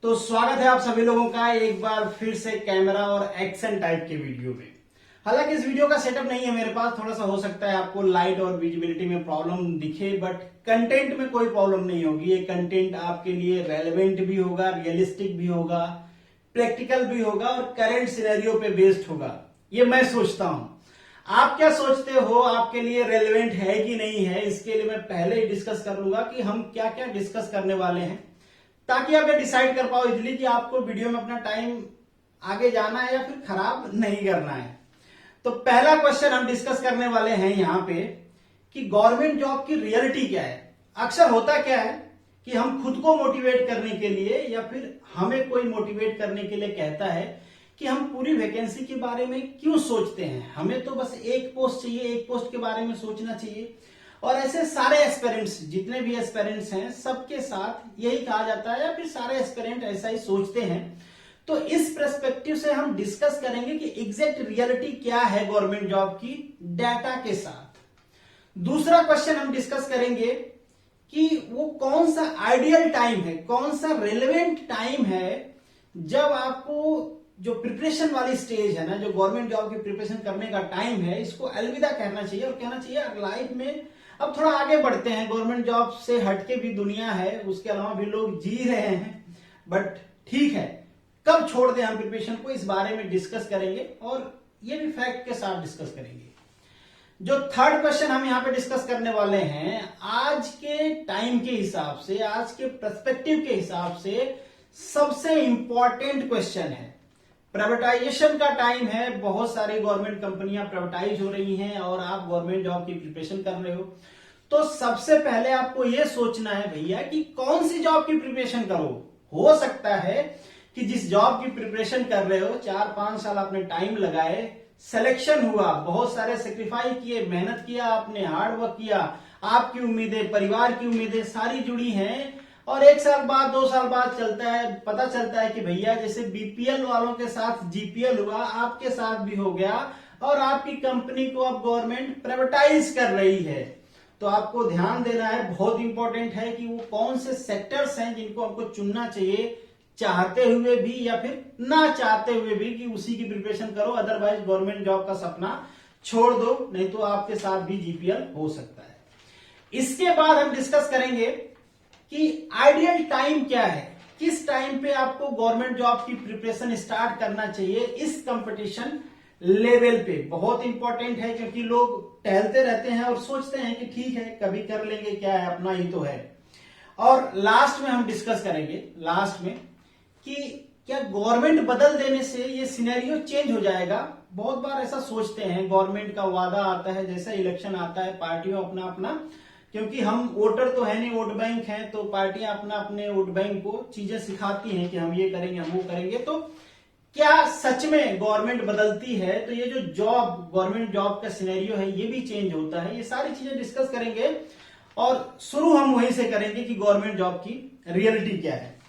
तो स्वागत है आप सभी लोगों का एक बार फिर से कैमरा और एक्शन टाइप के वीडियो में। हालांकि इस वीडियो का सेटअप नहीं है मेरे पास, थोड़ा सा हो सकता है आपको लाइट और विजिबिलिटी में प्रॉब्लम दिखे, बट कंटेंट में कोई प्रॉब्लम नहीं होगी। ये कंटेंट आपके लिए रेलेवेंट भी होगा, रियलिस्टिक भी होगा, प्रैक्टिकल भी होगा और करंट सिनेरियो पे बेस्ड होगा, ये मैं सोचता हूं। आप क्या सोचते हो, आपके लिए रेलेवेंट है कि नहीं है, इसके लिए मैं पहले ही डिस्कस कर लूंगा कि हम क्या क्या डिस्कस करने वाले हैं, ताकि आप ये डिसाइड कर पाओ इजीली कि आपको वीडियो में अपना टाइम आगे जाना है या फिर खराब नहीं करना है। तो पहला क्वेश्चन हम डिस्कस करने वाले हैं यहां पे कि गवर्नमेंट जॉब की रियलिटी क्या है। अक्सर होता क्या है कि हम खुद को मोटिवेट करने के लिए या फिर हमें कोई मोटिवेट करने के लिए कहता है कि हम पूरी वैकेंसी के बारे में क्यों सोचते हैं, हमें तो बस एक पोस्ट चाहिए, एक पोस्ट के बारे में सोचना चाहिए। और ऐसे सारे एस्पिरेंट्स, जितने भी एस्पिरेंट्स हैं, सबके साथ यही कहा जाता है या फिर सारे एस्पिरेंट ऐसा ही सोचते हैं। तो इस पर्सपेक्टिव से हम डिस्कस करेंगे कि एग्जैक्ट रियलिटी क्या है गवर्नमेंट जॉब की डाटा के साथ। दूसरा क्वेश्चन हम डिस्कस करेंगे कि वो कौन सा आइडियल टाइम है, कौन सा रेलेवेंट टाइम है जब आपको जो प्रिपरेशन वाली स्टेज है ना, जो गवर्नमेंट जॉब की प्रिपरेशन करने का टाइम है, इसको अलविदा कहना चाहिए और कहना चाहिए लाइफ में अब थोड़ा आगे बढ़ते हैं, गवर्नमेंट जॉब से हटके भी दुनिया है, उसके अलावा भी लोग जी रहे हैं, बट ठीक है, कब छोड़ दें हम प्रिपरेशन को, इस बारे में डिस्कस करेंगे और ये भी फैक्ट के साथ डिस्कस करेंगे। जो थर्ड क्वेश्चन हम यहाँ पे डिस्कस करने वाले हैं, आज के टाइम के हिसाब से, आज के पर्सपेक्टिव के हिसाब से सबसे इंपॉर्टेंट क्वेश्चन है। प्राइवेटाइजेशन का टाइम है, बहुत सारी गवर्नमेंट कंपनियां प्राइवेटाइज हो रही हैं और आप गवर्नमेंट जॉब की प्रिपरेशन कर रहे हो। तो सबसे पहले आपको यह सोचना है भैया कि कौन सी जॉब की प्रिपरेशन करो। हो सकता है कि जिस जॉब की प्रिपरेशन कर रहे हो 4-5 साल आपने टाइम लगाए, सिलेक्शन हुआ, बहुत सारे सेक्रीफाइस किए, मेहनत किया, आपने हार्ड वर्क किया, आपकी उम्मीदें, परिवार की उम्मीदें सारी जुड़ी हैं, और 1 साल बाद 2 साल बाद चलता है, पता चलता है कि भैया जैसे बीपीएल वालों के साथ जीपीएल हुआ, आपके साथ भी हो गया और आपकी कंपनी को अब गवर्नमेंट प्राइवेटाइज कर रही है। तो आपको ध्यान देना है, बहुत इंपॉर्टेंट है कि वो कौन से सेक्टर्स हैं जिनको हमको चुनना चाहिए, चाहते हुए भी या फिर ना चाहते हुए भी, कि उसी की प्रिपरेशन करो, अदरवाइज गवर्नमेंट जॉब का सपना छोड़ दो, नहीं तो आपके साथ भी जीपीएल हो सकता है। इसके बाद हम डिस्कस करेंगे कि आइडियल टाइम क्या है, किस टाइम पे आपको गवर्नमेंट जॉब की प्रिपरेशन स्टार्ट करना चाहिए इस कंपटीशन लेवल पे। बहुत इंपॉर्टेंट है क्योंकि लोग टहलते रहते हैं और सोचते हैं कि ठीक है कभी कर लेंगे, क्या है, अपना ही तो है। और लास्ट में हम डिस्कस करेंगे, लास्ट में, कि क्या गवर्नमेंट बदल देने से ये सिनेरियो चेंज हो जाएगा। बहुत बार ऐसा सोचते हैं, गवर्नमेंट का वादा आता है, जैसा इलेक्शन आता है पार्टियों अपना अपना, क्योंकि हम वोटर तो है नहीं, वोट बैंक हैं, तो पार्टियां अपना अपने वोट बैंक को चीजें सिखाती हैं कि हम ये करेंगे, हम वो करेंगे। तो क्या सच में गवर्नमेंट बदलती है तो ये जो जॉब, गवर्नमेंट जॉब का सिनेरियो है, ये भी चेंज होता है। ये सारी चीजें डिस्कस करेंगे और शुरू हम वहीं से करेंगे कि गवर्नमेंट जॉब की रियलिटी क्या है।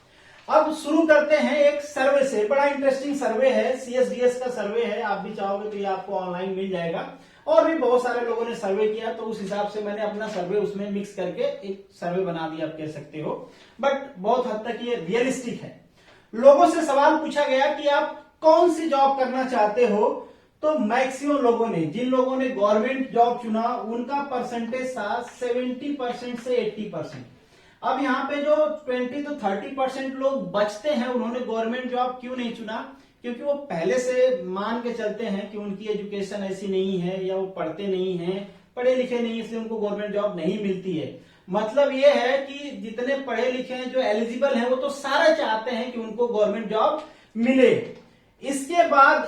अब शुरू करते हैं एक सर्वे से, बड़ा इंटरेस्टिंग सर्वे है, सीएसडीएस का सर्वे है। आप भी चाहोगे तो ये आपको ऑनलाइन मिल जाएगा, और भी बहुत सारे लोगों ने सर्वे किया, तो उस हिसाब से मैंने अपना सर्वे उसमें मिक्स करके एक सर्वे बना दिया, आप कह सकते हो, बट बहुत हद तक ये रियलिस्टिक है। लोगों से सवाल पूछा गया कि आप कौन सी जॉब करना चाहते हो, तो मैक्सिमम लोगों ने, जिन लोगों ने गवर्नमेंट जॉब चुना, उनका परसेंटेज था 70% से 80%। अब यहाँ पे जो 20 to 30% लोग बचते हैं, उन्होंने गवर्नमेंट जॉब क्यों नहीं चुना, क्योंकि वो पहले से मान के चलते हैं कि उनकी एजुकेशन ऐसी नहीं है, या वो पढ़ते नहीं हैं, पढ़े लिखे नहीं, इसलिए उनको गवर्नमेंट जॉब नहीं मिलती है। मतलब ये है कि जितने पढ़े लिखे हैं, जो एलिजिबल हैं, वो तो सारे चाहते हैं कि उनको गवर्नमेंट जॉब मिले। इसके बाद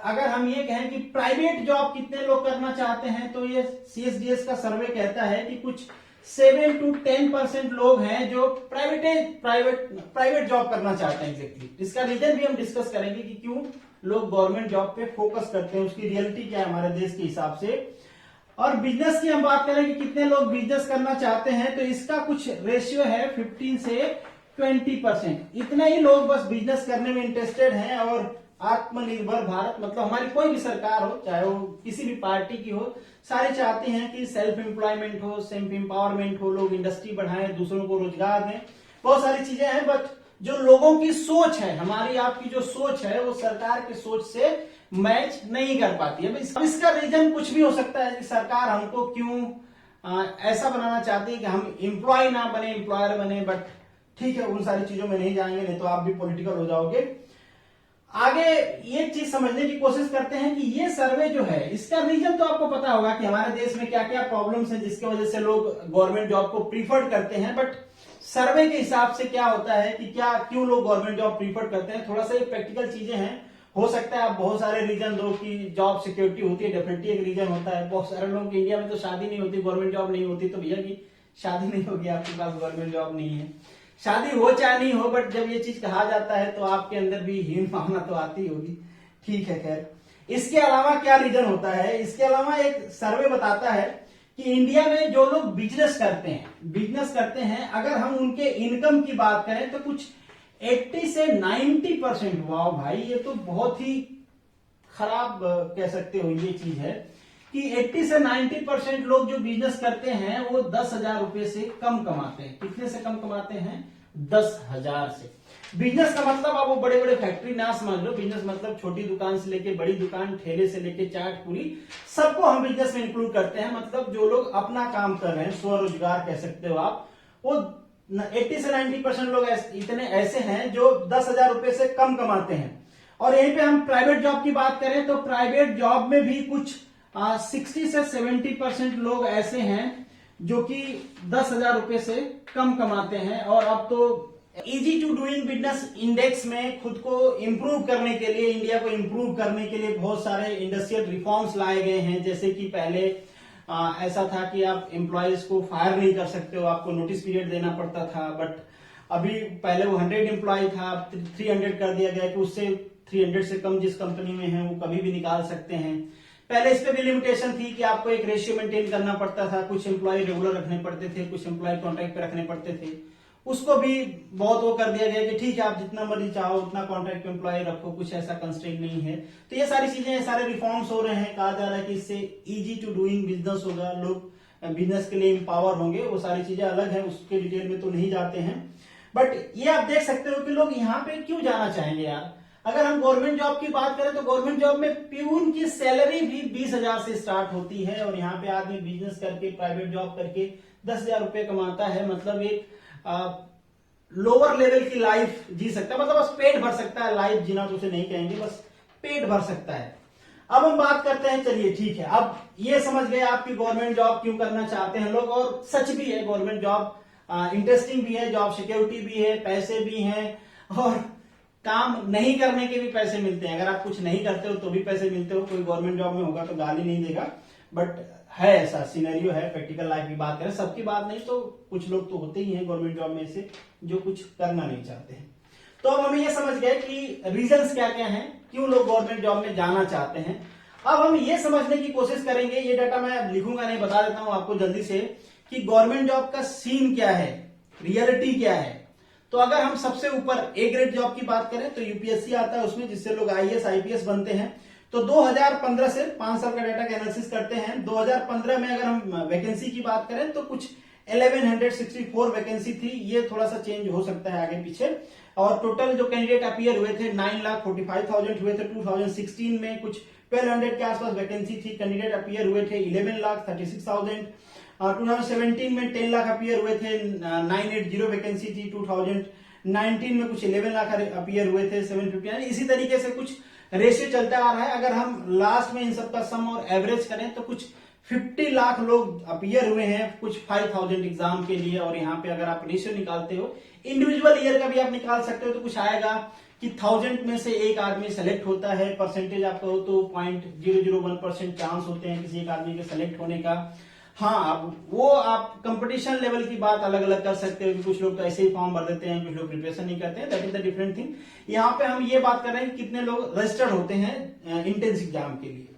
अगर हम ये कहें कि प्राइवेट जॉब कितने लोग करना चाहते हैं, तो ये सीएसडीएस का सर्वे कहता है कि कुछ 7 to 10% लोग हैं जो प्राइवेट जॉब करना चाहते हैं एग्जैक्टली। इसका रीजन भी हम डिस्कस करेंगे कि क्यों लोग गवर्नमेंट जॉब पे फोकस करते हैं, उसकी रियलिटी क्या है हमारे देश के हिसाब से। और बिजनेस की हम बात करें कि कितने लोग बिजनेस करना चाहते हैं, तो इसका कुछ रेशियो है 15 से 20%। इतने ही लोग बस बिजनेस करने में इंटरेस्टेड हैं। और आत्मनिर्भर भारत, मतलब हमारी कोई भी सरकार हो, चाहे वो किसी भी पार्टी की हो, सारे चाहते हैं कि सेल्फ एम्प्लॉयमेंट हो, सेल्फ एम्पावरमेंट हो, लोग इंडस्ट्री बढ़ाएं, दूसरों को रोजगार दें, बहुत सारी चीजें हैं, बट जो लोगों की सोच है, हमारी आपकी जो सोच है वो सरकार की सोच से मैच नहीं कर पाती है। अब इसका रीजन कुछ भी हो सकता है कि सरकार हमको क्यों ऐसा बनाना चाहती है कि हम एम्प्लॉय ना बने, एम्प्लॉयर बने। बट ठीक है, उन सारी चीजों में नहीं जाएंगे, नहीं तो आप भी पॉलिटिकल हो जाओगे। आगे ये चीज समझने की कोशिश करते हैं कि ये सर्वे जो है इसका रीजन तो आपको पता होगा कि हमारे देश में क्या क्या प्रॉब्लम्स हैं जिसकी वजह से लोग गवर्नमेंट जॉब को प्रीफर करते हैं। बट सर्वे के हिसाब से क्या होता है कि क्या क्यों लोग गवर्नमेंट जॉब प्रीफर करते हैं, थोड़ा सा ये प्रैक्टिकल चीजें हैं। हो सकता है आप बहुत सारे रीजन दो कि जॉब सिक्योरिटी होती है, डेफिनेटली एक रीजन होता है। बहुत सारे लोग इंडिया में तो शादी नहीं होती, गवर्नमेंट जॉब नहीं होती, तो भैया की शादी नहीं होगी, आपके पास गवर्नमेंट जॉब नहीं है। शादी हो चाहे नहीं हो, बट जब ये चीज कहा जाता है तो आपके अंदर भी हीन भावना तो आती होगी। ठीक है, खैर इसके अलावा क्या रीजन होता है, इसके अलावा एक सर्वे बताता है कि इंडिया में जो लोग बिजनेस करते हैं, अगर हम उनके इनकम की बात करें तो कुछ 80 से 90%, वाह भाई ये तो बहुत ही खराब कह सकते हो ये चीज है कि 80 से 90% लोग जो बिजनेस करते हैं वो 10,000 रुपए से कम कमाते हैं। कितने से कम कमाते हैं? 10,000 से। बिजनेस का मतलब आप वो बड़े बड़े फैक्ट्री ना समझ लो, बिजनेस मतलब छोटी दुकान से लेके बड़ी दुकान, ठेले से लेके चाट पूरी, सबको हम बिजनेस में इंक्लूड करते हैं। मतलब जो लोग अपना काम कर रहे हैं, स्वरोजगार कह सकते हो आप, वो 80 से 90% लोग इतने ऐसे हैं जो 10,000 रुपए से कम कमाते हैं। और यहीं पे हम प्राइवेट जॉब की बात करें तो प्राइवेट जॉब में भी कुछ 60 से 70% लोग ऐसे हैं जो कि 10,000 रुपए से कम कमाते हैं। और अब तो easy to doing business index में खुद को इंप्रूव करने के लिए, इंडिया को इंप्रूव करने के लिए बहुत सारे इंडस्ट्रियल रिफॉर्म्स लाए गए हैं। जैसे कि पहले ऐसा था कि आप एम्प्लॉयज को फायर नहीं कर सकते हो, आपको नोटिस पीरियड देना पड़ता था। बट अभी पहले वो 100 एम्प्लॉय था, 300 कर दिया गया कि उससे 300 से कम जिस कंपनी में है वो कभी भी निकाल सकते हैं। पहले इस पे भी लिमिटेशन थी कि आपको एक रेशियो मेंटेन करना पड़ता था, कुछ एम्प्लॉय रेगुलर रखने पड़ते थे, कुछ एम्प्लॉय कॉन्ट्रैक्ट पे रखने पड़ते थे। उसको भी बहुत वो कर दिया गया कि ठीक है आप जितना मर्जी चाहो उतना कॉन्ट्रैक्ट एम्प्लॉय रखो, कुछ ऐसा कंस्ट्रेंट नहीं है। तो ये सारी चीजें, सारे रिफॉर्म्स हो रहे हैं। कहा जा रहा है कि इससे इजी टू डूइंग बिजनेस होगा, लोग बिजनेस के लिए एम्पावर होंगे। वो सारी चीजें अलग है, उसके डिटेल में तो नहीं जाते हैं। बट ये आप देख सकते हो कि लोग यहाँ पे क्यों जाना चाहेंगे यार। अगर हम गवर्नमेंट जॉब की बात करें तो गवर्नमेंट जॉब में प्यून की सैलरी भी 20,000 से स्टार्ट होती है। और यहाँ पे आदमी बिजनेस करके, प्राइवेट जॉब करके 10,000 रुपए कमाता है। मतलब एक लोअर लेवल की लाइफ जी सकता है, मतलब बस पेट भर सकता है। लाइफ जीना तो उसे नहीं कहेंगे, बस पेट भर सकता है। अब हम बात करते हैं, चलिए ठीक है, अब ये समझ गए आपकी गवर्नमेंट जॉब क्यों करना चाहते हैं लोग। और सच भी है, गवर्नमेंट जॉब इंटरेस्टिंग भी है, जॉब सिक्योरिटी भी है, पैसे भी हैं, और काम नहीं करने के भी पैसे मिलते हैं। अगर आप कुछ नहीं करते हो तो भी पैसे मिलते हो। कोई गवर्नमेंट जॉब में होगा तो गाली नहीं देगा, बट है ऐसा सिनेरियो है। प्रैक्टिकल लाइफ की बात करें, सबकी बात नहीं तो कुछ लोग तो होते ही हैं गवर्नमेंट जॉब में से जो कुछ करना नहीं चाहते हैं। तो अब हमें ये समझ गए कि रीजंस क्या क्या हैं, क्यों लोग गवर्नमेंट जॉब में जाना चाहते हैं। अब हम ये समझने की कोशिश करेंगे, ये डाटा मैं लिखूंगा नहीं, बता देता हूं आपको जल्दी से, कि गवर्नमेंट जॉब का सीन क्या है, रियलिटी क्या है। तो अगर हम सबसे ऊपर ए ग्रेड जॉब की बात करें तो यूपीएससी आता है उसमें, जिससे लोग आईएएस आईपीएस बनते हैं। तो 2015 से 5 साल का डाटा का एनालिसिस करते हैं। 2015 में अगर हम वैकेंसी की बात करें तो कुछ 1164 वैकेंसी थी। ये थोड़ा सा चेंज हो सकता है आगे पीछे। और टोटल जो कैंडिडेट अपीयर हुए थे 9,45,000 हुए थे। 2016 में कुछ 1200 के आसपास वैकेंसी थी, कैंडिडेट अपीयर हुए थे 11,36,000। 2017 में 10 लाख अपीयर हुए थे, 980 वैकेंसी थी। 2019 में कुछ 11 लाख अपीयर हुए थे, 750। इसी तरीके से कुछ रेशियो चलता आ रहा है। अगर हम लास्ट में इन सबका सम और एवरेज करें तो कुछ 50 लाख लोग अपीयर हुए हैं कुछ 5,000 एग्जाम के लिए। और यहाँ पे अगर आप रेशियो निकालते हो, इंडिविजुअल ईयर का भी आप निकाल सकते हो, तो कुछ आएगा कि 1000 में से एक आदमी सेलेक्ट होता है। परसेंटेज आपका हो तो 0.001% चांस होते हैं किसी एक आदमी के सेलेक्ट होने का। हाँ, अब वो आप कंपटीशन लेवल की बात अलग अलग कर सकते हो कि कुछ लोग तो ऐसे ही फॉर्म भर देते हैं, कुछ लोग प्रिपरेशन नहीं करते हैं, that is the different thing. यहाँ पे हम ये बात कर रहे हैं कि कितने लोग रजिस्टर्ड होते हैं इंट्रेंस एग्जाम के लिए।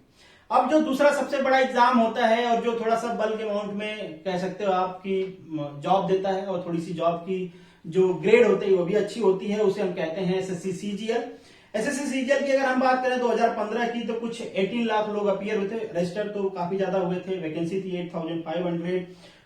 अब जो दूसरा सबसे बड़ा एग्जाम होता है और जो थोड़ा सा बल्क अमाउंट में कह सकते हो आपकी जॉब देता है और थोड़ी सी जॉब की जो ग्रेड होती है वो भी अच्छी होती है, उसे हम कहते हैं एसएससी सीजीएल। एसएससी सीजीएल की अगर हम बात करें 2015 की तो कुछ 18 लाख लोग अपीयर हुए थे, रजिस्टर तो काफी ज्यादा हुए थे, वैकेंसी थी 8,500।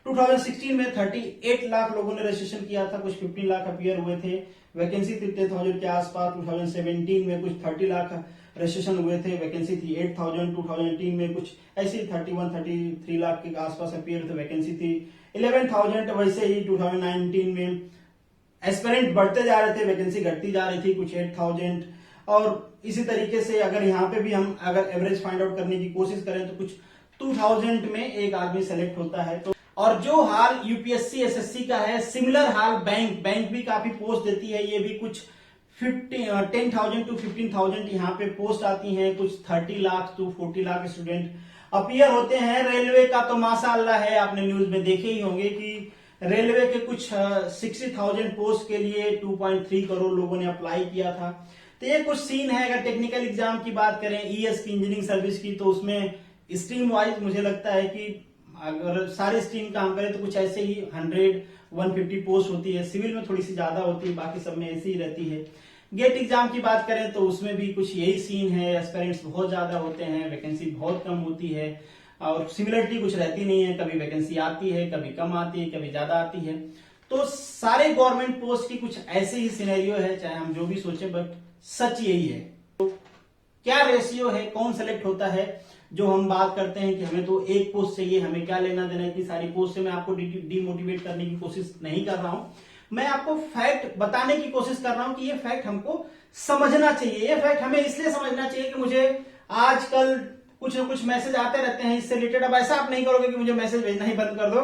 2016 में 38 लाख लोगों ने रजिस्ट्रेशन किया था, कुछ 15 लाख अपीयर हुए थे, वैकेंसी थी 10,000 के आसपास। 2017 में कुछ 30 लाख रजिस्ट्रेशन हुए थे, वैकेंसी थी 8,000। 2018 में कुछ ऐसी 31-33 लाख के आसपास अपीयर थे, वैकेंसी थी 11,000। वैसे ही 2019 में एस्पिरेंट बढ़ते जा रहे थे, वैकेंसी घटती जा रही थी, कुछ 8,000। और इसी तरीके से अगर यहाँ पे भी हम अगर एवरेज फाइंड आउट करने की कोशिश करें तो कुछ 2000 में एक आदमी सेलेक्ट होता है। तो और जो हाल यूपीएससी एसएससी का है, सिमिलर हाल बैंक भी काफी पोस्ट देती है, ये भी कुछ 10,000 to 15,000 यहाँ पे पोस्ट आती हैं, कुछ 30 lakh to 40 lakh student appear होते हैं। रेलवे का तो माशाअल्लाह है, आपने न्यूज में देखे ही होंगे कि रेलवे के कुछ 60,000 पोस्ट के लिए 2.3 करोड़ लोगों ने अप्लाई किया था। तो ये कुछ सीन है। अगर टेक्निकल एग्जाम की बात करें, ईएस की, इंजीनियरिंग सर्विस की, तो उसमें स्ट्रीम वाइज मुझे लगता है कि अगर सारे स्ट्रीम काम करें तो कुछ ऐसे ही 100-150 पोस्ट होती है। सिविल में थोड़ी सी ज्यादा होती है, बाकी सब में ऐसी ही रहती है। गेट एग्जाम की बात करें तो उसमें भी कुछ यही सीन है, एस्पिरेंट्स बहुत ज्यादा होते हैं, वैकेंसी बहुत कम होती है और सिमिलरिटी कुछ रहती नहीं है, कभी वैकेंसी आती है, कभी कम आती है, कभी ज्यादा आती है। तो सारे गवर्नमेंट पोस्ट की कुछ ऐसे ही सिनेरियो है, चाहे हम जो भी सोचे, बट सच यही है। तो क्या रेशियो है, कौन सेलेक्ट होता है, जो हम बात करते हैं कि हमें तो एक पोस्ट चाहिए, हमें क्या लेना देना इतनी सारी पोस्ट से। मैं आपको डिमोटिवेट करने की कोशिश नहीं कर रहा हूं, मैं आपको फैक्ट बताने की कोशिश कर रहा हूं कि ये फैक्ट हमको समझना चाहिए। ये फैक्ट हमें इसलिए समझना चाहिए कि मुझे आजकल कुछ ना कुछ मैसेज आते रहते हैं इससे रिलेटेड। अब ऐसा आप नहीं करोगे कि मुझे मैसेज भेजना ही बंद कर दो,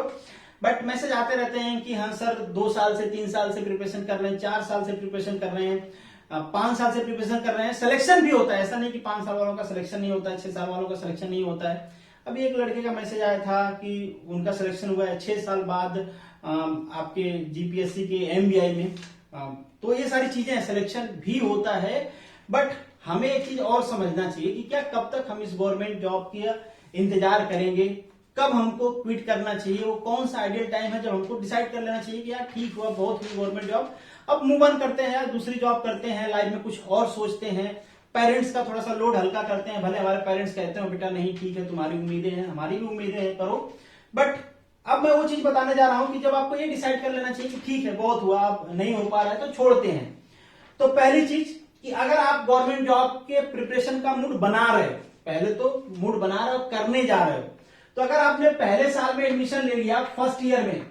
बट मैसेज आते रहते हैं कि हाँ सर 2 साल से 3 साल से प्रिपरेशन कर रहे हैं, 4 साल से प्रिपरेशन कर रहे हैं, 5 साल से प्रिपरेशन कर रहे हैं, सिलेक्शन भी होता है। ऐसा नहीं कि 5 साल वालों का सिलेक्शन नहीं होता है, 6 साल वालों का सिलेक्शन नहीं होता है। अभी एक लड़के का मैसेज आया था कि उनका सिलेक्शन हुआ है 6 साल बाद आपके जीपीएससी के एमबीआई में। तो ये सारी चीजें, सिलेक्शन भी होता है, बट हमें एक चीज और समझना चाहिए कि क्या कब तक हम इस गवर्नमेंट जॉब की इंतजार करेंगे, कब हमको क्विट करना चाहिए, वो कौन सा आइडियल टाइम है जब हमको डिसाइड कर लेना चाहिए कि यार ठीक हुआ, बहुत हुई गवर्नमेंट जॉब, अब मूव ऑन करते हैं यार, दूसरी जॉब करते हैं, लाइफ में कुछ और सोचते हैं, पेरेंट्स का थोड़ा सा लोड हल्का करते हैं। भले हमारे पेरेंट्स कहते हैं बेटा नहीं ठीक है, तुम्हारी उम्मीदें हैं, हमारी भी उम्मीदें हैं, करो। बट अब मैं वो चीज बताने जा रहा हूं कि जब आपको ये डिसाइड कर लेना चाहिए कि ठीक है बहुत हुआ, अब नहीं हो पा रहा है तो छोड़ते हैं। तो पहली चीज कि अगर आप गवर्नमेंट जॉब के प्रिपरेशन का मूड बना रहे हो, पहले तो मूड बना रहे हो, करने जा रहे हो, तो अगर आपने पहले साल में एडमिशन ले लिया फर्स्ट ईयर में,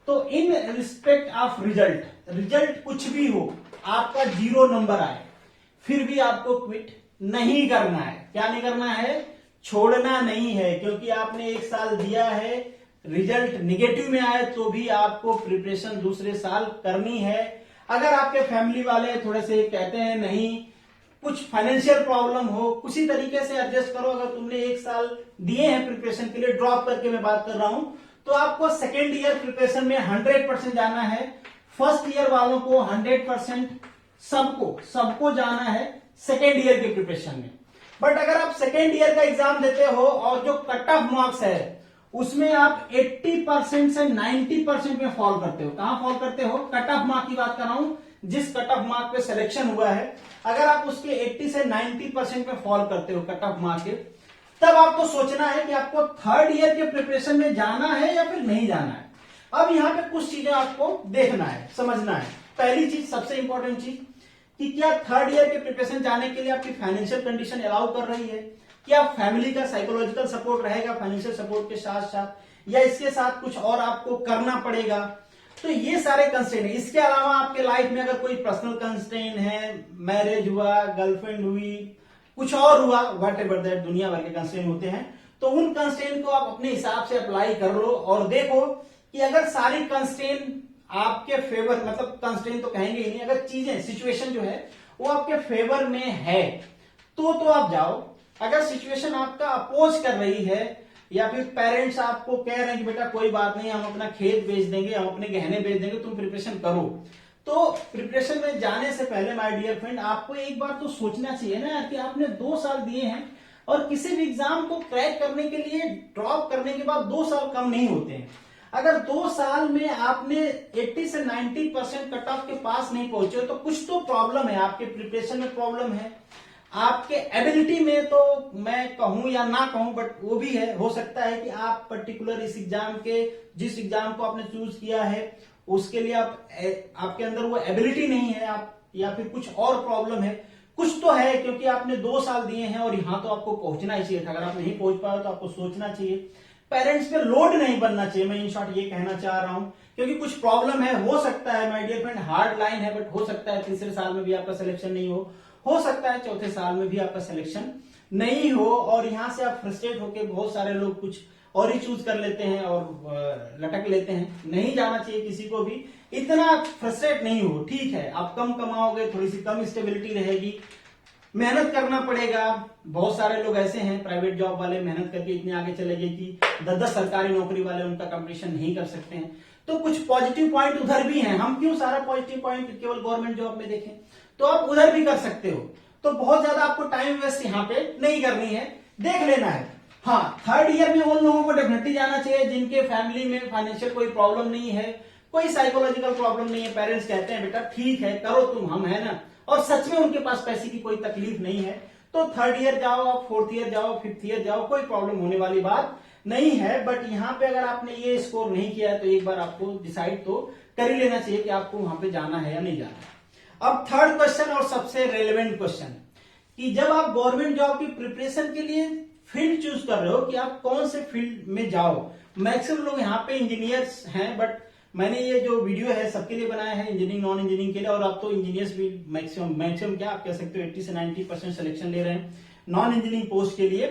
तो इन रिस्पेक्ट ऑफ रिजल्ट कुछ भी हो, आपका 0 नंबर आए, फिर भी आपको क्विट नहीं करना है। क्या नहीं करना है? छोड़ना नहीं है, क्योंकि आपने 1 साल दिया है, रिजल्ट निगेटिव में आए तो भी आपको प्रिपरेशन दूसरे साल करनी है। अगर आपके फैमिली वाले थोड़े से कहते हैं नहीं, कुछ फाइनेंशियल प्रॉब्लम हो, किसी तरीके से एडजस्ट करो, अगर तुमने 1 साल दिए हैं प्रिपरेशन के लिए, ड्रॉप करके मैं बात कर रहा हूं, तो आपको सेकेंड ईयर प्रिपरेशन में 100% जाना है। फर्स्ट ईयर वालों को 100%, सबको जाना है सेकेंड ईयर के प्रिपरेशन में। बट अगर आप सेकेंड ईयर का एग्जाम देते हो और जो कट ऑफ मार्क्स है उसमें आप 80% से 90% में फॉल करते हो, कहां फॉल करते हो? कट ऑफ मार्क की बात कर रहा हूं, जिस कट ऑफ मार्क पे सिलेक्शन हुआ है, अगर आप उसके 80 से 90% में फॉल करते हो कट ऑफ मार्क के, तब आपको सोचना है कि आपको थर्ड ईयर के प्रिपरेशन में जाना है या फिर नहीं जाना है। अब यहां पे कुछ चीजें आपको देखना है, समझना है। पहली चीज, सबसे इंपॉर्टेंट चीज, कि क्या थर्ड ईयर के प्रिपरेशन जाने के लिए आपकी फाइनेंशियल कंडीशन अलाउ कर रही है, क्या फैमिली का साइकोलॉजिकल सपोर्ट रहेगा फाइनेंशियल सपोर्ट के साथ साथ, या इसके साथ कुछ और आपको करना पड़ेगा। तो ये सारे कंस्ट्रेंट है। इसके अलावा आपके लाइफ में अगर कोई पर्सनल कंस्ट्रेंट है, मैरिज हुआ, गर्लफ्रेंड हुई, कुछ और हुआ, वट एवर दैट, दुनिया भर के कंस्ट्रेंट होते हैं, तो उन कंस्ट्रेंट को आप अपने हिसाब से अप्लाई कर लो और देखो कि अगर सारी कंस्ट्रेंट आपके फेवर, मतलब कंस्ट्रेंट तो कहेंगे ही नहीं, अगर चीजें, सिचुएशन जो है वो आपके फेवर में है तो आप जाओ। अगर सिचुएशन आपका अपोज कर रही है या फिर पेरेंट्स आपको कह रहे हैं कि बेटा कोई बात नहीं, हम अपना खेत बेच देंगे, हम अपने गहने बेच देंगे, तुम प्रिपरेशन करो, तो प्रिपरेशन में जाने से पहले माय डियर फ्रेंड आपको एक बार तो सोचना चाहिए ना कि आपने 2 साल दिए हैं और किसी भी एग्जाम को क्रैक करने के लिए ड्रॉप करने के बाद 2 साल कम नहीं होते हैं। अगर 2 साल में आपने 80 से 90% कट ऑफ के पास नहीं पहुंचे तो कुछ तो प्रॉब्लम है, आपके प्रिपरेशन में प्रॉब्लम है। आपके एबिलिटी में तो मैं कहूं या ना कहूं, बट वो भी है, हो सकता है कि आप पर्टिकुलर इस एग्जाम के, जिस एग्जाम को आपने चूज किया है उसके लिए आपके अंदर वो एबिलिटी नहीं है, आप या फिर कुछ और प्रॉब्लम है, कुछ तो है, क्योंकि आपने 2 साल दिए हैं और यहां तो आपको पहुंचना ही चाहिए था। अगर आप नहीं पहुंच पाए तो आपको सोचना चाहिए, पेरेंट्स पे लोड नहीं बनना चाहिए, मैं इन शॉर्ट ये कहना चाह रहा हूं। क्योंकि कुछ प्रॉब्लम है, हो सकता है my dear friend, hard line है, बट हो सकता है तीसरे साल में भी आपका सिलेक्शन नहीं हो सकता है चौथे साल में भी आपका सिलेक्शन नहीं हो, और यहां से आप फ्रस्ट्रेट होकर, बहुत सारे लोग कुछ और ही चूज कर लेते हैं और लटक लेते हैं। नहीं जाना चाहिए किसी को भी, इतना फ्रस्ट्रेट नहीं हो, ठीक है, आप कम कमाओगे, थोड़ी सी कम स्टेबिलिटी रहेगी, मेहनत करना पड़ेगा। बहुत सारे लोग ऐसे हैं प्राइवेट जॉब वाले, मेहनत करके इतने आगे चले गए कि 10-10 सरकारी नौकरी वाले उनका कंपटीशन नहीं कर सकते हैं। तो कुछ पॉजिटिव पॉइंट उधर भी हैं, हम क्यों सारा पॉजिटिव पॉइंट केवल गवर्नमेंट जॉब में देखें, तो आप उधर भी कर सकते हो। तो बहुत ज्यादा आपको टाइम वेस्ट यहाँ पे नहीं करनी है, देख लेना है। हाँ, थर्ड ईयर में उन लोगों को डेफिनेटली जाना चाहिए जिनके फैमिली में फाइनेंशियल कोई प्रॉब्लम नहीं है, कोई साइकोलॉजिकल प्रॉब्लम नहीं है, पेरेंट्स कहते हैं बेटा ठीक है करो तुम, हम है ना, और सच में उनके पास पैसे की कोई तकलीफ नहीं है, तो थर्ड ईयर जाओ, आप फोर्थ ईयर जाओ, फिफ्थ ईयर जाओ, कोई प्रॉब्लम होने वाली बात नहीं है। बट यहाँ पे अगर आपने ये स्कोर नहीं किया है तो एक बार आपको डिसाइड तो कर ही लेना चाहिए कि आपको वहां पे जाना है या नहीं जाना। अब थर्ड क्वेश्चन और सबसे रेलेवेंट क्वेश्चन, कि जब आप गवर्नमेंट जॉब की प्रिपरेशन के लिए फील्ड चूज कर रहे हो कि आप कौन से फील्ड में जाओ, मैक्सिमम लोग यहाँ पे इंजीनियर्स हैं, बट मैंने ये जो वीडियो है सबके लिए बनाया है, इंजीनियरिंग नॉन इंजीनियरिंग के लिए, और अब तो इंजीनियर्स भी मैक्सिमम क्या आप कह सकते हो 80 से 90% सिलेक्शन ले रहे हैं नॉन इंजीनियरिंग पोस्ट के लिए।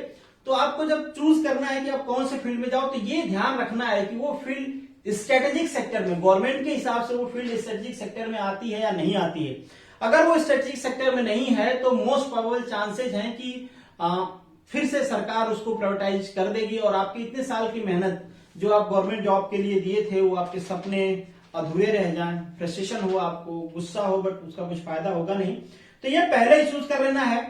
तो आपको जब चूज करना है कि आप कौन से फील्ड में जाओ, तो ये ध्यान रखना है कि वो फील्ड स्ट्रेटेजिक सेक्टर में, गवर्नमेंट के हिसाब से वो फील्ड स्ट्रेटेजिक सेक्टर में आती है या नहीं आती है। अगर वो स्ट्रेटेजिक सेक्टर में नहीं है तो मोस्ट प्रोबेबल चांसेस हैं कि फिर से सरकार उसको प्राइवेटाइज कर देगी, और आपकी इतने साल की मेहनत जो आप गवर्नमेंट जॉब के लिए दिए थे, वो आपके सपने अधूरे रह जाएं, फ्रस्ट्रेशन हो, आपको गुस्सा हो, बट उसका कुछ फायदा होगा नहीं। तो ये पहले ही चूज कर लेना है।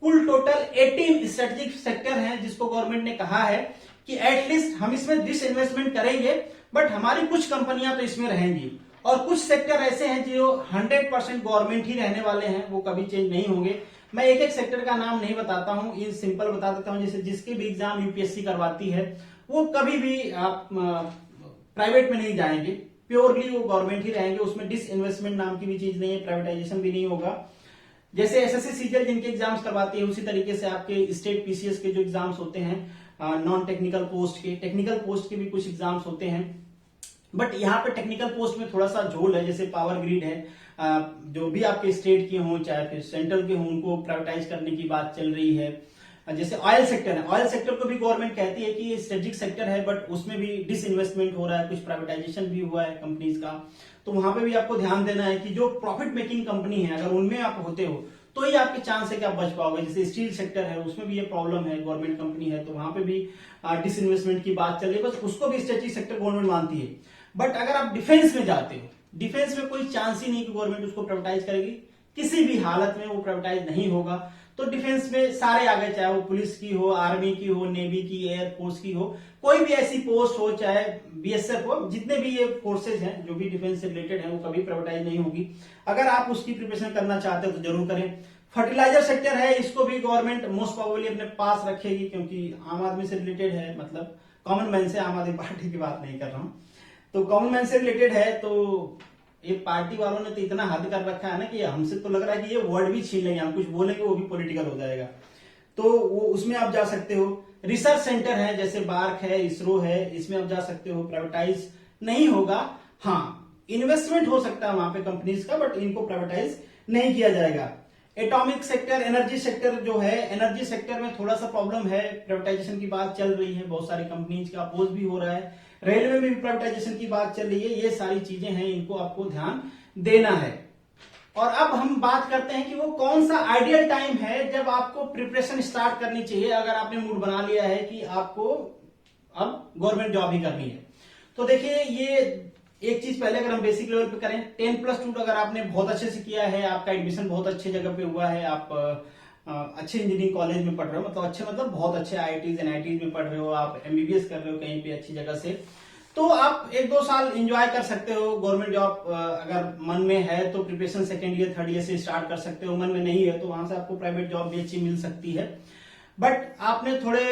कुल टोटल 18 स्ट्रेटेजिक सेक्टर हैं जिसको गवर्नमेंट ने कहा है कि एटलीस्ट हम इसमें डिसइन्वेस्टमेंट करेंगे, बट हमारी कुछ कंपनियां तो इसमें रहेंगी, और कुछ सेक्टर ऐसे हैं जो 100% गवर्नमेंट ही रहने वाले हैं, वो कभी चेंज नहीं होंगे। मैं एक एक सेक्टर का नाम नहीं बताता हूं, ये सिंपल बता देता हूं। जैसे जिसके भी एग्जाम यूपीएससी करवाती है वो कभी भी आप प्राइवेट में नहीं जाएंगे, प्योरली वो गवर्नमेंट ही रहेंगे, उसमें डिसइन्वेस्टमेंट नाम की भी चीज नहीं है, प्राइवेटाइजेशन भी नहीं होगा। जैसे एसएससी सीजीएल जिनके एग्जाम्स करवाती है, उसी तरीके से आपके स्टेट पीसीएस के जो एग्जाम्स होते हैं नॉन टेक्निकल पोस्ट के, टेक्निकल पोस्ट के भी कुछ एग्जाम्स होते हैं, बट यहाँ पे टेक्निकल पोस्ट में थोड़ा सा झोल है। जैसे पावर ग्रिड है, जो भी आपके स्टेट के हों चाहे फिर सेंट्रल के हों, उनको प्राइवेटाइज करने की बात चल रही है। जैसे ऑयल सेक्टर है, ऑयल सेक्टर को भी गवर्नमेंट कहती है कि ये स्ट्रेटेजिक सेक्टर है, बट उसमें भी डिसइन्वेस्टमेंट हो रहा है, कुछ प्राइवेटाइजेशन भी हुआ है कंपनीज का, तो वहां पे भी आपको ध्यान देना है कि जो प्रॉफिट मेकिंग कंपनी है अगर उनमें आप होते हो तो ही आपके चांस है कि आप बच पाओगे। जैसे स्टील सेक्टर है, उसमें भी ये प्रॉब्लम है, गवर्नमेंट कंपनी है, तो वहां पे भी डिसइन्वेस्टमेंट की बात चल रही है, बस उसको भी स्ट्रेटेजिक सेक्टर गवर्नमेंट मानती है। बट अगर आप डिफेंस में जाते हो, डिफेंस में कोई चांस ही नहीं कि गवर्नमेंट उसको प्राइवेटाइज करेगी, किसी भी हालत में वो प्राइवेटाइज नहीं होगा। तो डिफेंस में सारे आ गए, चाहे वो पुलिस की हो, आर्मी की हो, नेवी की, एयरफोर्स की हो, कोई भी ऐसी पोस्ट हो, चाहे बीएसएफ हो, जितने भी ये फोर्सेज हैं जो भी डिफेंस से रिलेटेड है, वो कभी प्राइवेटाइज नहीं होगी। अगर आप उसकी प्रिपरेशन करना चाहते हो तो जरूर करें। फर्टिलाइजर सेक्टर है, इसको भी गवर्नमेंट मोस्ट प्रोबेबली अपने पास रखेगी, क्योंकि आम आदमी से रिलेटेड है, मतलब कॉमन मैन से, आम आदमी पार्टी की बात नहीं कर रहा हूं, तो कॉमन मैन से रिलेटेड है। तो ये पार्टी वालों ने तो इतना हद कर रखा है ना कि हमसे तो लग रहा है कि ये वर्ड भी छीन लेंगे, हम कुछ बोलेंगे वो भी पॉलिटिकल हो जाएगा, तो वो उसमें आप जा सकते हो। रिसर्च सेंटर है, जैसे बार्क है, इसरो है, इसमें आप जा सकते हो, प्राइवेटाइज नहीं होगा। हाँ, इन्वेस्टमेंट हो सकता है वहां पे कंपनीज का, बट इनको प्राइवेटाइज नहीं किया जाएगा। एटॉमिक सेक्टर, एनर्जी सेक्टर जो है, एनर्जी सेक्टर में थोड़ा सा प्रॉब्लम है, प्राइवेटाइजेशन की बात चल रही है, बहुत सारी कंपनीज का अपोज भी हो रहा है, रेलवे में भी प्राइवेटाइजेशन की बात चल रही है, ये सारी चीजें हैं, इनको आपको ध्यान देना है। और अब हम बात करते हैं कि वो कौन सा आइडियल टाइम है जब आपको प्रिपरेशन स्टार्ट करनी चाहिए, अगर आपने मूड बना लिया है कि आपको अब गवर्नमेंट जॉब ही करनी है। तो देखिए, ये एक चीज पहले अगर हम बेसिक लेवल पे करें, 10+2 अगर आपने बहुत अच्छे से किया है, आपका एडमिशन बहुत अच्छे जगह पे हुआ है, आप अच्छे इंजीनियरिंग कॉलेज में पढ़ रहे हो, मतलब अच्छे, मतलब बहुत अच्छे आईआईटीज एनआईटीज में पढ़ रहे हो, आप एमबीबीएस कर रहे हो कहीं पे अच्छी जगह से, तो आप 1-2 साल एंजॉय कर सकते हो गवर्नमेंट जॉब। अगर मन में है तो preparation second year third year से स्टार्ट कर सकते हो, मन में नहीं है तो वहां से आपको प्राइवेट जॉब भी अच्छी मिल सकती है। बट आपने थोड़े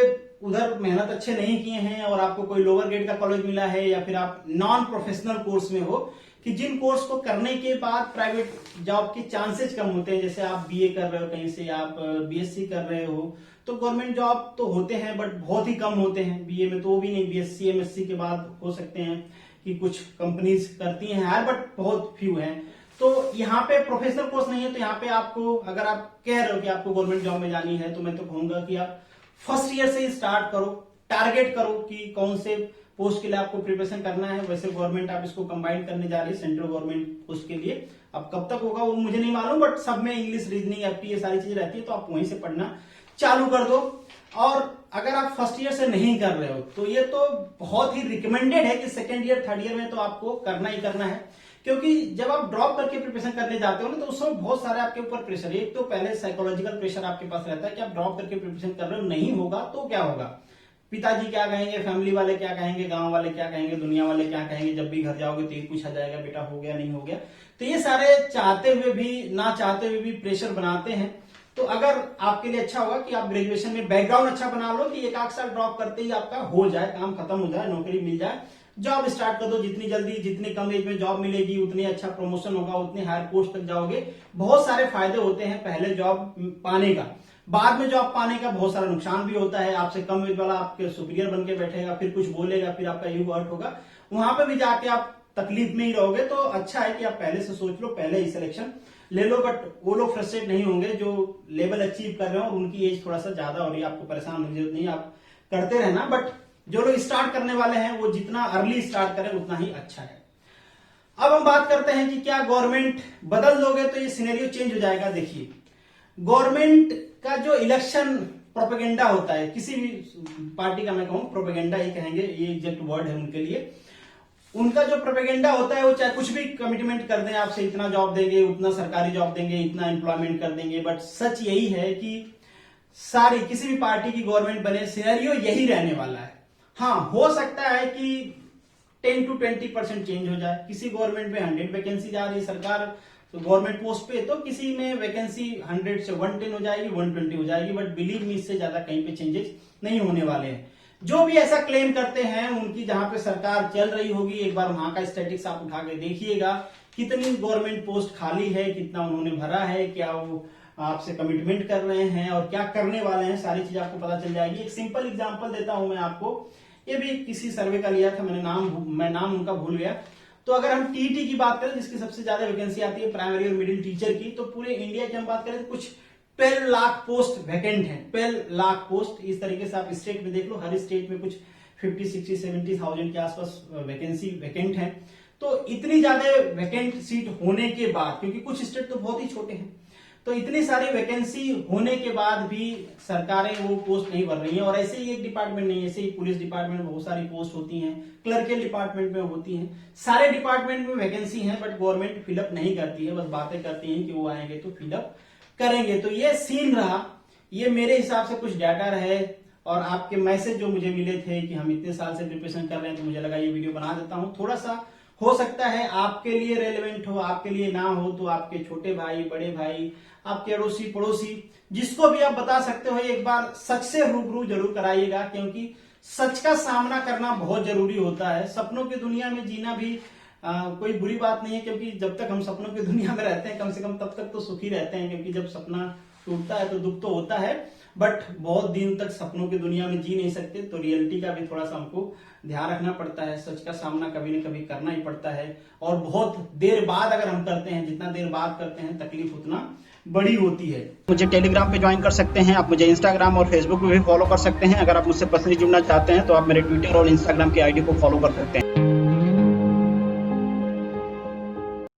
उधर मेहनत अच्छे नहीं किए हैं और आपको कोई लोअर ग्रेड का कॉलेज मिला है या फिर आप नॉन प्रोफेशनल कोर्स में हो कि जिन कोर्स को करने के बाद प्राइवेट जॉब के चांसेस कम होते हैं, जैसे आप बीए कर रहे हो कहीं से, आप बीएससी कर रहे हो, तो गवर्नमेंट जॉब तो होते हैं बट बहुत ही कम होते हैं। बीए में तो वो भी नहीं, बीएससी एमएससी के बाद हो सकते हैं कि कुछ कंपनीज करती हैं हायर, बट बहुत फ्यू हैं। तो यहाँ पे प्रोफेशनल कोर्स नहीं है, तो यहाँ पे आपको, अगर आप कह रहे हो कि आपको गवर्नमेंट जॉब में जानी है, तो मैं तो कहूंगा कि आप फर्स्ट ईयर से ही स्टार्ट करो, टारगेट करो कि कौन से पोस्ट के लिए आपको प्रिपरेशन करना है। वैसे गवर्नमेंट आप इसको कंबाइन करने जा रही है सेंट्रल गवर्नमेंट पोस्ट के लिए, अब कब तक होगा वो मुझे नहीं मालूम, बट सब में इंग्लिश, रीजनिंग, एफटी ये सारी चीजें रहती है, तो आप वहीं से पढ़ना चालू कर दो। और अगर आप फर्स्ट ईयर से नहीं कर रहे हो तो ये तो बहुत ही रिकमेंडेड है कि सेकेंड ईयर थर्ड ईयर में तो आपको करना ही करना है, क्योंकि जब आप ड्रॉप करके प्रिपरेशन करने जाते हो ना तो उस समय बहुत सारे आपके ऊपर प्रेशर है। एक तो पहले साइकोलॉजिकल प्रेशर आपके पास रहता है कि आप ड्रॉप करके प्रिपरेशन कर रहे हो, नहीं होगा तो क्या होगा, पिताजी क्या कहेंगे, फैमिली वाले क्या कहेंगे, गांव वाले क्या कहेंगे, दुनिया वाले क्या कहेंगे, जब भी घर जाओगे तो ये पूछा जाएगा बेटा हो गया नहीं हो गया। तो ये सारे चाहते हुए भी ना चाहते हुए भी प्रेशर बनाते हैं। तो अगर आपके लिए अच्छा होगा कि आप ग्रेजुएशन में बैकग्राउंड अच्छा बना लो कि 1-8 साल ड्रॉप करते ही आपका हो जाए, काम खत्म हो जाए, नौकरी मिल जाए, जॉब स्टार्ट कर दो। जितनी जल्दी, जितनी कम एज में जॉब मिलेगी उतनी अच्छा प्रमोशन होगा, उतने हायर पोस्ट तक जाओगे। बहुत सारे फायदे होते हैं पहले जॉब पाने का, बाद में जॉब पाने का बहुत सारा नुकसान भी होता है। आपसे कम एज वाला आपके सुपीरियर बन के बैठेगा, फिर कुछ बोलेगा, फिर आपका ईगो हर्ट होगा, वहां पे भी जाके आप तकलीफ में ही रहोगे। तो अच्छा है कि आप पहले से सोच लो, पहले ही सिलेक्शन ले लो। बट वो लोग फ्रस्ट्रेट नहीं होंगे जो लेवल अचीव कर रहे हो और उनकी एज थोड़ा सा ज्यादा हो रही है, आपको परेशान होने की जरूरत नहीं, आप करते रहना। बट जो लोग स्टार्ट करने वाले हैं वो जितना अर्ली स्टार्ट करें उतना ही अच्छा है। अब हम बात करते हैं कि क्या गवर्नमेंट बदल दोगे तो ये सिनेरियो चेंज हो जाएगा। देखिए, गवर्नमेंट का जो इलेक्शन प्रोपेगेंडा होता है, किसी भी पार्टी का मैं कहूं प्रोपेगेंडा ही कहेंगे, ये एग्जैक्ट वर्ड है उनके लिए, उनका जो प्रोपेगेंडा होता है वो चाहे कुछ भी कमिटमेंट कर दें, आपसे इतना जॉब देंगे, उतना सरकारी जॉब देंगे, इतना एम्प्लॉयमेंट कर देंगे, बट सच यही है कि सारी किसी भी पार्टी की गवर्नमेंट बने सिनेरियो यही रहने वाला है। हाँ, हो सकता है कि 10 to 20% चेंज हो जाए। किसी गवर्नमेंट में 100 वैकेंसी जा रही है सरकार तो गवर्नमेंट पोस्ट पे, तो किसी में वैकेंसी 100 से 110 हो जाएगी, 120 हो जाएगी, बट बिलीव मी इससे ज्यादा कहीं पे चेंजेस नहीं होने वाले हैं। जो भी ऐसा क्लेम करते हैं उनकी जहां पे सरकार चल रही होगी, एक बार वहां का स्टैटिक्स आप उठा के देखिएगा, कितनी गवर्नमेंट पोस्ट खाली है, कितना उन्होंने भरा है, क्या वो आपसे कमिटमेंट कर रहे हैं और क्या करने वाले हैं, सारी चीज आपको पता चल जाएगी। एक सिंपल एग्जांपल देता हूं मैं आपको, ये भी किसी सर्वे का लिया था, मैं नाम उनका भूल गया। तो अगर हम टीईटी की बात करें जिसकी सबसे ज्यादा वैकेंसी आती है प्राइमरी और मिडिल टीचर की, तो पूरे इंडिया की हम बात करें तो कुछ 12 लाख पोस्ट वैकेंट है। 12 लाख पोस्ट, इस तरीके से आप स्टेट में देख लो, हर स्टेट में कुछ 50, 60, 70,000 के आसपास वैकेंसी वैकेंट है। तो इतनी ज्यादा वैकेंट सीट होने के बाद, क्योंकि कुछ स्टेट तो बहुत ही छोटे हैं, तो इतनी सारी वैकेंसी होने के बाद भी सरकारें वो पोस्ट नहीं भर रही हैं। और ऐसे ही एक डिपार्टमेंट नहीं, ऐसे ही पुलिस डिपार्टमेंट में बहुत सारी पोस्ट होती हैं, क्लर्कल डिपार्टमेंट में होती हैं, सारे डिपार्टमेंट में वैकेंसी है, बट गवर्नमेंट फिलअप नहीं करती है, बस बातें करती हैं कि वो आएंगे तो फिलअप करेंगे। तो ये सीन रहा, ये मेरे हिसाब से कुछ डाटा रहे और आपके मैसेज जो मुझे मिले थे कि हम इतने साल से प्रिपरेशन कर रहे हैं, तो मुझे लगा ये वीडियो बना देता हूं। थोड़ा सा हो सकता है आपके लिए रेलेवेंट हो, आपके लिए ना हो तो आपके छोटे भाई, बड़े भाई, आपके अड़ोसी पड़ोसी, जिसको भी आप बता सकते हो, एक बार सच से रूबरू जरूर कराइएगा, क्योंकि सच का सामना करना बहुत जरूरी होता है। सपनों की दुनिया में जीना भी कोई बुरी बात नहीं है, क्योंकि जब तक हम सपनों की दुनिया में रहते हैं कम से कम तब तक तो सुखी रहते हैं, क्योंकि जब सपना टूटता है तो दुख तो होता है, बट बहुत दिन तक सपनों की दुनिया में जी नहीं सकते। तो रियलिटी का भी थोड़ा सा हमको ध्यान रखना पड़ता है, सच का सामना कभी न कभी करना ही पड़ता है। और बहुत देर बाद अगर हम करते हैं, जितना देर बाद करते हैं तकलीफ उतना बड़ी होती है। मुझे टेलीग्राम पे ज्वाइन कर सकते हैं, आप मुझे इंस्टाग्राम और फेसबुक पे भी फॉलो कर सकते हैं। अगर आप मुझसे पर्सनली जुड़ना चाहते हैं तो आप मेरे ट्विटर और इंस्टाग्राम की आईडी को फॉलो कर सकते हैं।